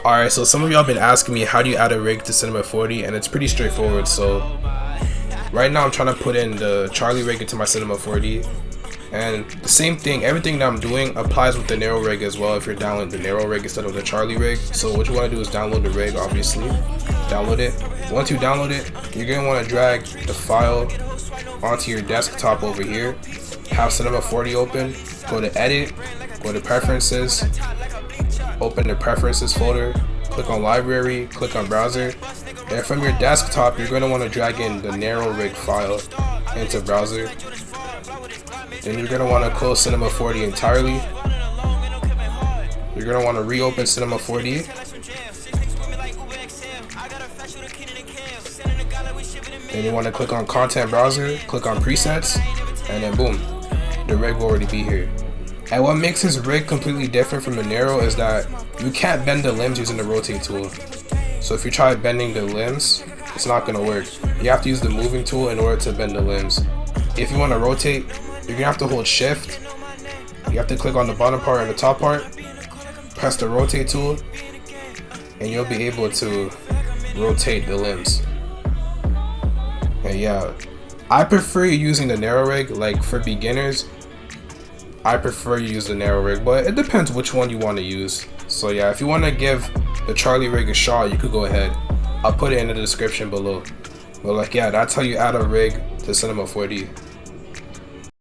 Alright, so some of y'all been asking me how do you add a rig to Cinema 4D, and it's pretty straightforward. So right now I'm trying to put in the Charlie rig into my Cinema 4D, and the same thing, everything that I'm doing applies with the narrow rig as well if you're downloading the narrow rig instead of the Charlie rig. So what you want to do is download the rig, obviously. Download it. Once you download it, you're going to want to drag the file onto your desktop over here. Have Cinema 4D open, go to edit, go to preferences, open the preferences folder, click on library, click on browser, and from your desktop you're going to want to drag in the narrow rig file into browser. Then you're going to want to close Cinema 4D entirely. You're going to want to reopen Cinema 4D. Then you want to click on content browser, click on presets, and then boom, the rig will already be here. And what makes this rig completely different from the narrow is that you can't bend the limbs using the rotate tool. So if you try bending the limbs, it's not going to work. You have to use the moving tool in order to bend the limbs. If you want to rotate, you're going to have to hold shift. You have to click on the bottom part and the top part, press the rotate tool, and you'll be able to rotate the limbs. And yeah, I prefer using the narrow rig. Like for beginners, I prefer you use the narrow rig, but it depends which one you want to use. So yeah, if you want to give the Charlie rig a shot, you could go ahead. I'll put it in the description below. But like yeah, that's how you add a rig to Cinema 4D.